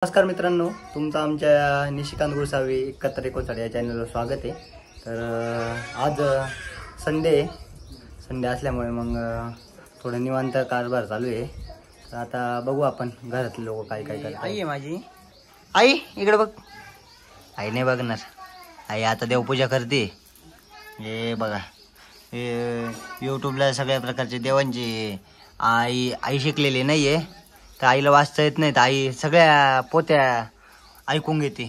नमस्कार मित्रांनो, तुमचं आमच्या निशिकांत गोसावी 71 या चॅनलवर स्वागत आहे। तर आज संडे असल्यामुळे मग थोडं निवांत कारभार चालू आहे। तर आता बघू आपण घरातले लोक काय काय करतात। आई आहे माझी, आई इकडे बघ। आई नाही बघणार, आई आता देवपूजा करते। हे बघा, हे यूट्यूबला सगळ्या प्रकारचे देवांची आई शिकलेली नाही आहे, तर आईला वाचता येत नाही, तर आई सगळ्या पोत्या ऐकून घेते।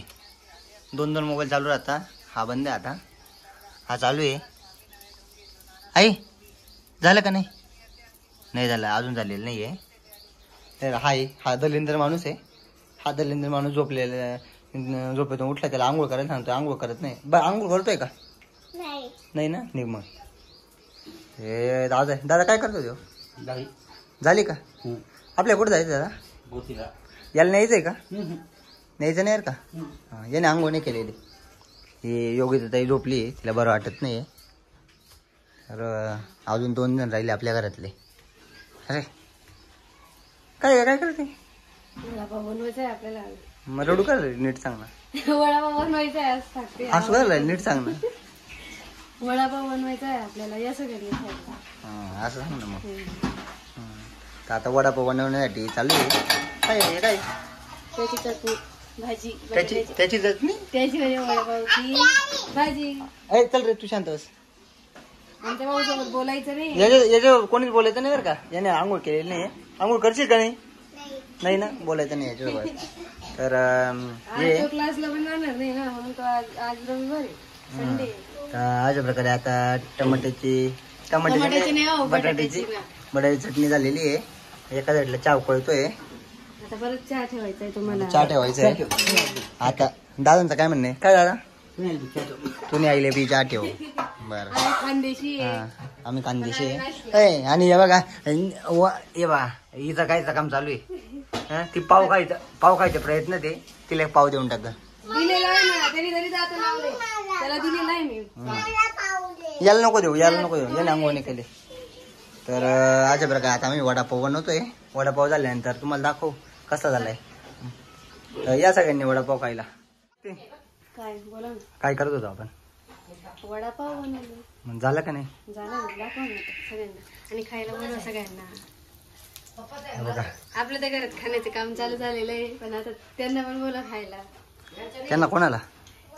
दोन मोबाईल चालू राहता। हा बंद आहे आता, हा चालू आहे। आई झालं का नाही? नाही झालं, अजून झालेलं नाही आहे। तर हा दलिंद्र माणूस आहे। हा दलिंद्र माणूस झोपेतून उठला, त्याला आंघोळ करायला सांगतो, आंघोळ करत नाही। आंघोळ करतोय का? नाही ना, निघ मग। हे दादा काय करतो देव? झाली का? आपल्या कुठं जायचं दादा? याला न्यायचंय का? न्यायचं नाही का? हा, याने आंघोळ नाही केलेली। ही योगिता ताई झोपली, तिला बरं वाटत नाही। तर अजून 2 जण राहिले आपल्या घरातले। अरे काय काय करते? वडापाव बनवायचा आहे आपल्याला। मग रडू कर, नीट सांग ना। वडापाव बनवायचा आहे आज। असं कर, नीट सांग ना। वडापाव बनवायचा आहे आपल्याला, या सगळ्यांनी खायला। हा, असं सांग ना मग। तर आता वडापाव बनवण्यासाठी चालू आहे। काय त्याची चटणी भाजी, त्याची चटणी, त्याची वडापावची भाजी। अरे चल रे, तू शांत बस। आमच्या भाऊसोबत बोलायचं नाही। याच्या कोणीच बोलायचं नाही बरं का। याने आंघोळ केलेली नाही। आंघोळ करशील का नाही? नाही ना, बोलायचं नाही याच्यासोबत। तर आज क्लासला पण जाणार नाही ना, म्हणून तो आज रविवार आहे, संडे। अशा प्रकारे आता बटाट्याची चटणी झालेली आहे। एका साईडला चहा उकळतोय, आता परत चहा ठेवायचा आहे तुम्हाला। चहा ठेवायचा आहे आता। दादांचं काय म्हणणं आहे? काय दादा, तुम्ही आईले बी चहा ठेव? बरं, खानदेशी आम्ही खानदेशी आहे। आणि हे बघा, हे बघा, हिचं कायचं काम चालू आहे। ती पाव खायचा प्रयत्न, ते तिला एक पाव देऊन टाक। दिलेला आहे ना, तरी जातो लावले, त्याला दिलेला आहे मी। याला नको देऊ, याने आंघोळ नाही केली। तर अशा प्रकारे आता आम्ही वडापाव बनवतोय। वडापाव झाल्यानंतर तुम्हाला दाखवू कसा झालाय। तर या सगळ्यांनी वडापाव खायला। काय बोला ना, काय करत होतो आपण? वडापाव बनवलं। मग झालं का नाही? झालं, दाखव ना सगळ्यांना, आणि खायला बनवा सगळ्यांना। बघा, आपल्या त्या घरात खाण्याचं काम चालू झालेलं आहे, पण आता त्यांना पण बोला खायला। त्यांना कोणाला?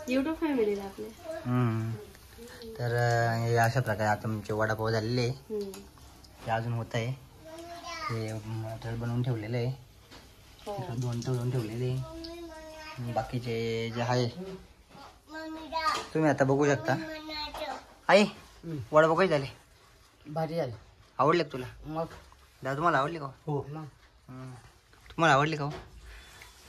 युट्यूब फॅमिलीला आपल्या। तर हे अशा प्रकारे आता आमचे वडापाव झालेले, हे अजून होत आहे। हे मटेरियल बनवून ठेवलेलं आहे, 2 तळून ठेवलेले। बाकीचे जे आहे तुम्ही आता बघू शकता। आई वडापाव काही झाले? भारी झाली। आवडले का तुला? मग दादा तुम्हाला आवडले का? हो। तुम्हाला आवडले का?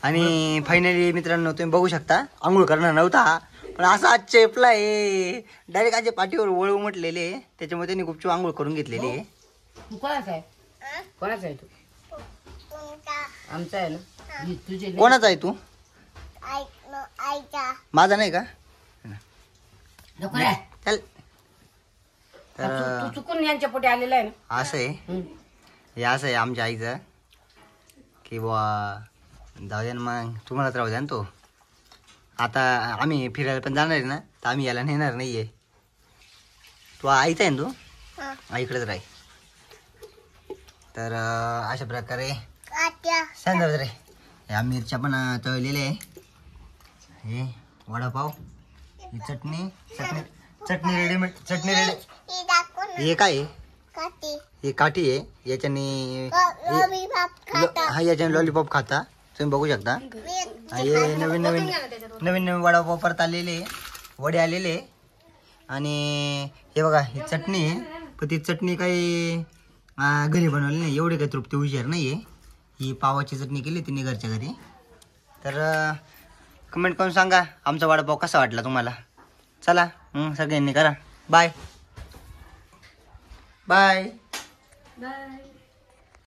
आणि फायनली मित्रांनो, तुम्ही बघू शकता, आंघोळ करणार नव्हता, पण असा आज चेपला आहे डायरेक्ट। आज पाठीवर वळ उमटलेले, त्याच्यामुळे त्यांनी गुपचूप आंघोळ करून घेतलेली आहे। तू कोणाचा आहे? कोणाचा आहे तू? आमचा आहे ना। तुझे कोणाचा आहे तू? माझा नाही का? चल, तू चुकून यांच्या पोटी आलेला आहे ना। असं आहे, हे असं आहे आमच्या आईचं, की बुवा जाऊ द्या ना, मग तुम्हालाच राहू द्या ना। तो आता आम्ही फिरायला पण जाणार आहे ना, तर आम्ही याला नेणार नाहीये। तू आईचा आहे ना, तू आईकडेच राही। तर अशा प्रकारे सांगा रे, ह्या मिरच्या पण तळलेल्या आहे। हे वडापाव, ही चटणी रेडीमेड, चटणी रेडी। हे काय आहे? ही काठी आहे, याच्याने लॉलीपॉप खाता तुम्ही बघू शकता। हे नवीन वडापाव परत आलेले, वडे आलेले। आणि हे बघा, ही चटणी आहे, पण ती चटणी काही घरी बनवली नाही, एवढी काही तृप्ती हुशार नाही आहे। ही पावाची चटणी केली तिने घरच्या घरी। तर कमेंट करून सांगा आमचा वडापाव कसा वाटला तुम्हाला। चला सगळ्यांनी करा बाय बाय बाय।